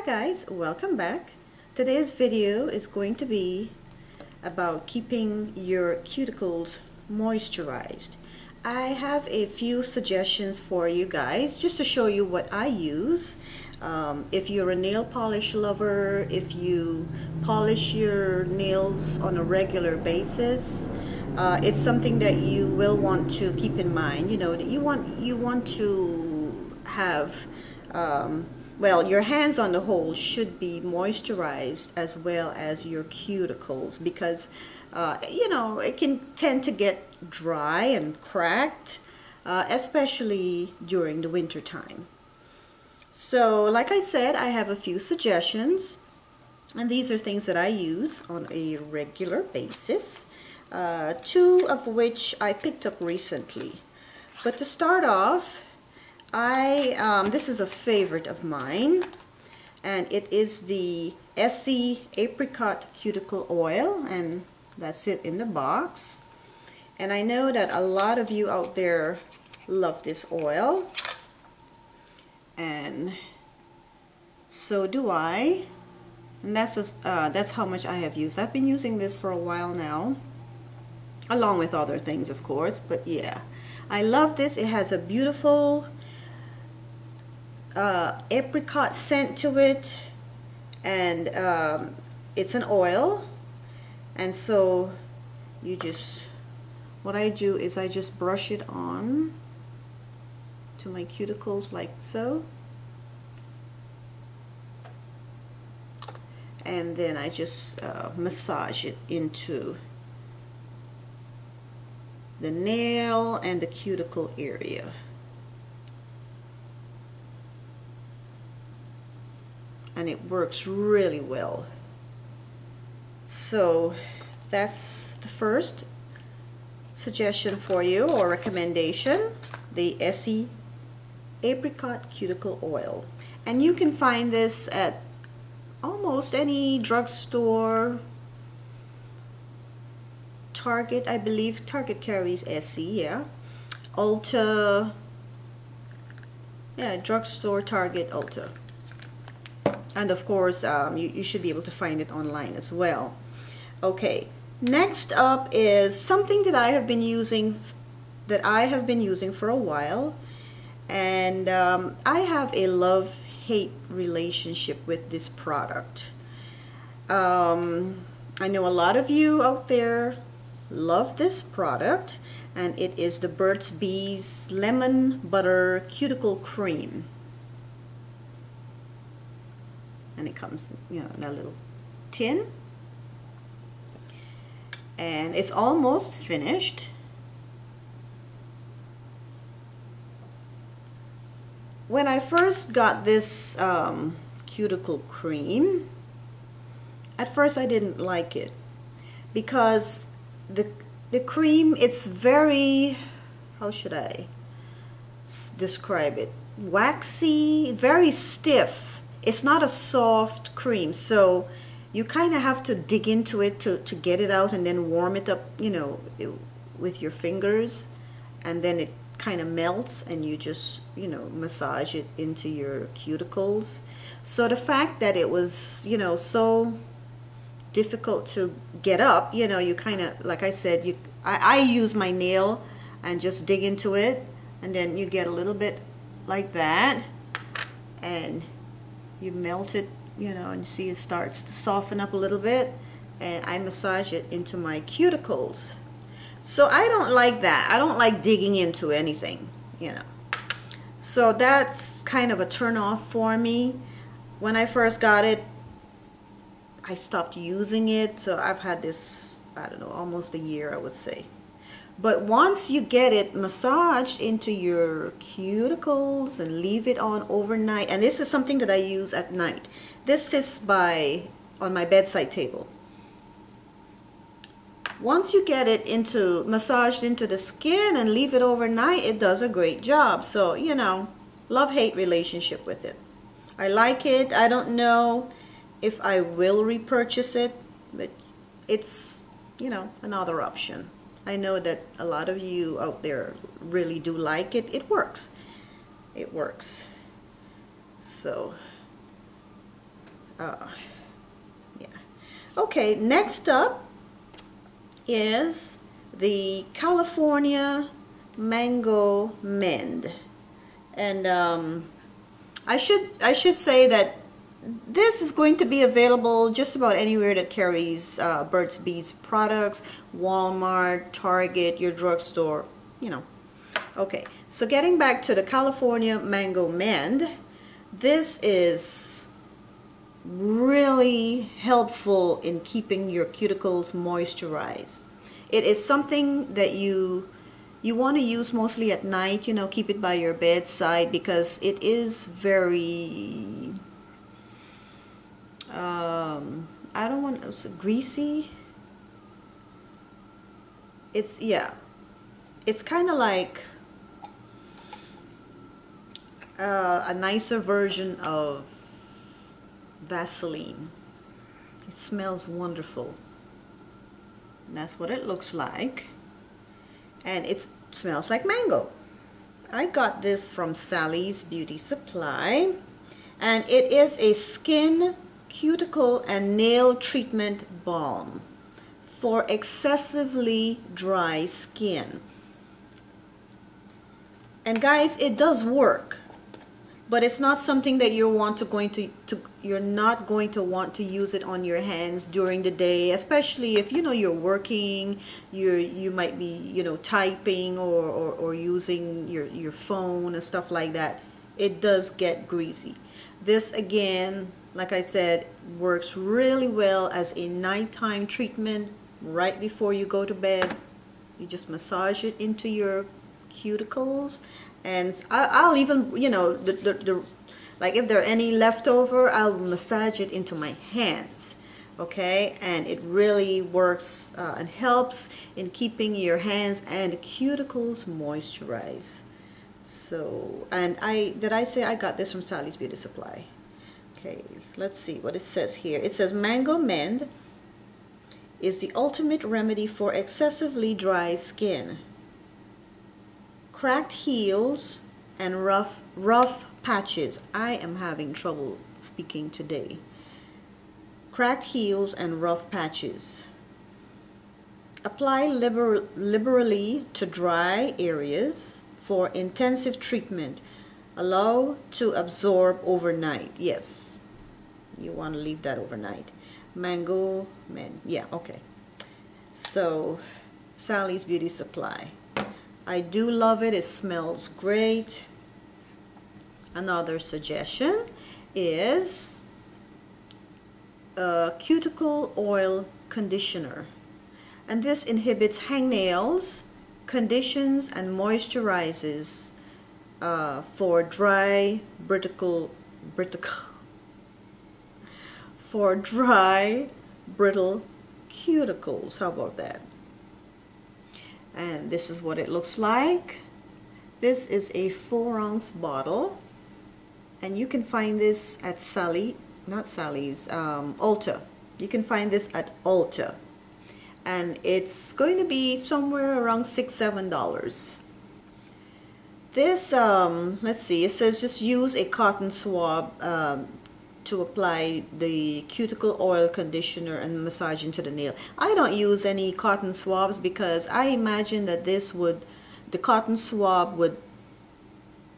guys, welcome back. Today's video is going to be about keeping your cuticles moisturized. I have a few suggestions for you guys just to show you what I use. If you're a nail polish lover, if you polish your nails on a regular basis, it's something that you will want to keep in mind. You know that you want to have well, your hands on the whole should be moisturized as well as your cuticles, because you know, it can tend to get dry and cracked, especially during the winter time. So like I said, I have a few suggestions, and these are things that I use on a regular basis, two of which I picked up recently. But to start off, this is a favorite of mine, and it is the Essie apricot cuticle oil, and that's it in the box. And I know that a lot of you out there love this oil, and so do I. And that's how much I have used. I've been using this for a while now, along with other things, of course. But yeah, I love this. It has a beautiful apricot scent to it, and it's an oil. And so you just, what I do is I just brush it on to my cuticles like so, and then I just massage it into the nail and the cuticle area. And it works really well. So that's the first suggestion for you, or recommendation, the Essie apricot cuticle oil. And you can find this at almost any drugstore. Target, I believe Target carries Essie, yeah. Ulta, yeah, drugstore, Target, Ulta. And of course, you should be able to find it online as well. Okay, next up is something that I have been using for a while, and I have a love-hate relationship with this product. I know a lot of you out there love this product, and it is the Burt's Bees Lemon Butter Cuticle Cream. And it comes, you know, in a little tin, and it's almost finished. When I first got this cuticle cream, at first I didn't like it, because the cream, it's very, how should I describe it, waxy, very stiff. It's not a soft cream, so you kind of have to dig into it to get it out, and then warm it up, you know, with your fingers, and then it kind of melts, and you just, you know, massage it into your cuticles. So the fact that it was, you know, so difficult to get up, you know, you kind of, like I said, I use my nail and just dig into it, and then you get a little bit like that, and you melt it, you know, and you see it starts to soften up a little bit, and I massage it into my cuticles. So I don't like that. I don't like digging into anything, you know. So that's kind of a turn off for me. When I first got it, I stopped using it, so I've had this, I don't know, almost a year, I would say. But once you get it massaged into your cuticles and leave it on overnight, and this is something that I use at night. This sits on my bedside table. Once you get it massaged into the skin and leave it overnight, it does a great job. So, you know, love-hate relationship with it. I like it. I don't know if I will repurchase it, but it's, you know, another option. I know that a lot of you out there really do like it. It works. It works. So Yeah. Okay, next up is the California Mango Mend. And I should say that this is going to be available just about anywhere that carries Burt's Bees products, Walmart, Target, your drugstore, you know. Okay, so getting back to the California Mango Mend, this is really helpful in keeping your cuticles moisturized. It is something that you want to use mostly at night, you know, keep it by your bedside because it is very I don't want to say greasy. It's, yeah, it's kind of like a nicer version of Vaseline. It smells wonderful. And that's what it looks like. And it smells like mango. I got this from Sally's Beauty Supply. And it is a skin, cuticle, and nail treatment balm for excessively dry skin. And guys, it does work. But it's not something that you're not going to want to use it on your hands during the day, especially if you know you're working, you might be, you know, typing or using your phone and stuff like that. It does get greasy. This again, like I said, works really well as a nighttime treatment right before you go to bed. You just massage it into your cuticles. And I'll even, you know, like if there are any leftover, I'll massage it into my hands, okay? And it really works and helps in keeping your hands and cuticles moisturized. So, and did I say I got this from Sally's Beauty Supply? Okay, let's see what it says here. It says Mango Mend is the ultimate remedy for excessively dry skin, cracked heels, and rough patches. I am having trouble speaking today. Cracked heels and rough patches. Apply liberally to dry areas for intensive treatment. Allow to absorb overnight. Yes, you want to leave that overnight. Mango Mend. Yeah, okay. So, Sally's Beauty Supply. I do love it. It smells great. Another suggestion is a cuticle oil conditioner. And this inhibits hangnails, conditions, and moisturizes for dry, brittle cuticles. How about that? And this is what it looks like. This is a 4-ounce bottle, and you can find this at Ulta. You can find this at Ulta, and it's going to be somewhere around $6-7. This let's see, it says just use a cotton swab to apply the cuticle oil conditioner and massage into the nail. I don't use any cotton swabs because I imagine that the cotton swab would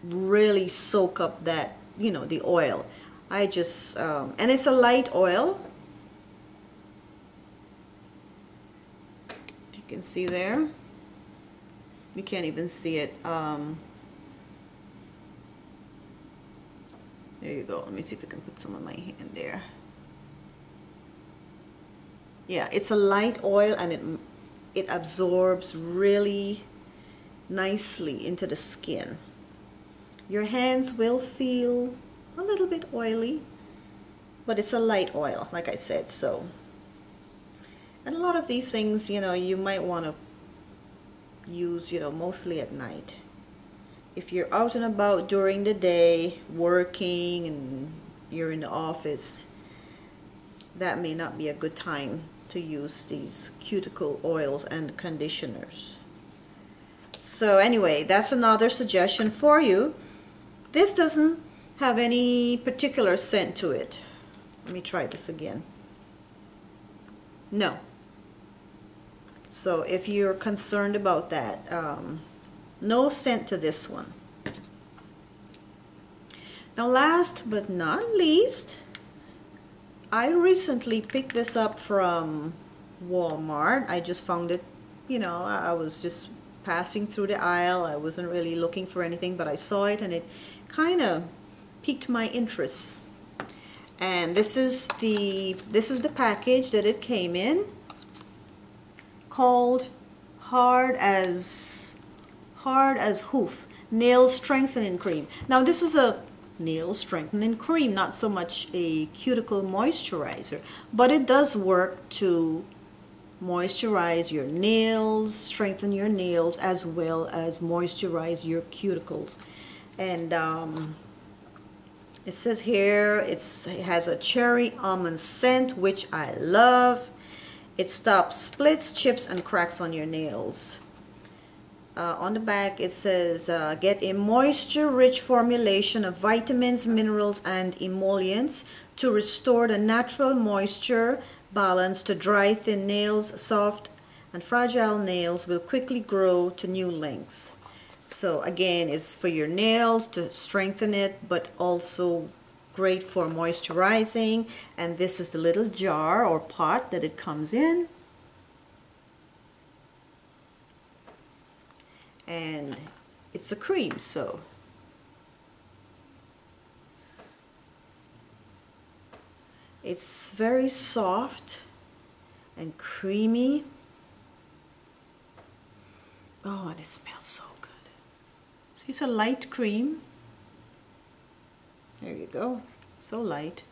really soak up that, you know, the oil. I just, and it's a light oil. If you can see there. You can't even see it. There you go. Let me see if I can put some on my hand there. Yeah, it's a light oil, and it absorbs really nicely into the skin. Your hands will feel a little bit oily, but it's a light oil, like I said. So, and a lot of these things, you know, you might want to use, you know, mostly at night. If you're out and about during the day working and you're in the office, that may not be a good time to use these cuticle oils and conditioners. So anyway, that's another suggestion for you. This doesn't have any particular scent to it. Let me try this again. No. So if you're concerned about that, no scent to this one. Now last but not least, I recently picked this up from Walmart. I just found it, you know, I was just passing through the aisle. I wasn't really looking for anything, but I saw it and it kind of piqued my interest. And this is the package that it came in, called Hard as Hoof Nail Strengthening Cream. Now this is a nail strengthening cream, not so much a cuticle moisturizer, but it does work to moisturize your nails, strengthen your nails, as well as moisturize your cuticles. And it says here it has a cherry almond scent, which I love. It stops splits, chips, and cracks on your nails. On the back it says get a moisture-rich formulation of vitamins, minerals, and emollients to restore the natural moisture balance to dry, thin nails. Soft and fragile nails will quickly grow to new lengths. So again, it's for your nails to strengthen it, but also great for moisturizing. And this is the little jar or pot that it comes in. And it's a cream, so it's very soft and creamy. Oh, and it smells so good. See, it's a light cream. There you go, so light.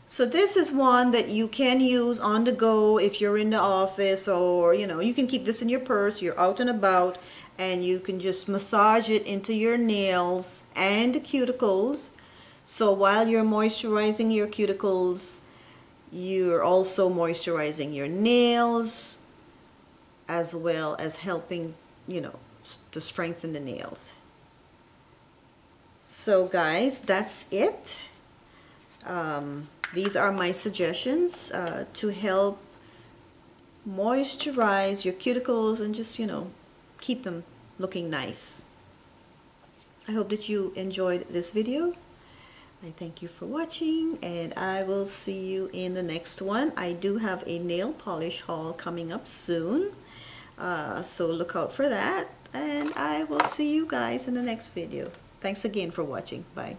So this is one that you can use on the go if you're in the office, or you know, you can keep this in your purse, you're out and about, and you can just massage it into your nails and the cuticles. So while you're moisturizing your cuticles, you're also moisturizing your nails, as well as helping, you know, to strengthen the nails. So guys, that's it. These are my suggestions to help moisturize your cuticles and just, you know, keep them looking nice. I hope that you enjoyed this video. I thank you for watching, and I will see you in the next one. I do have a nail polish haul coming up soon, so look out for that, and I will see you guys in the next video. Thanks again for watching. Bye.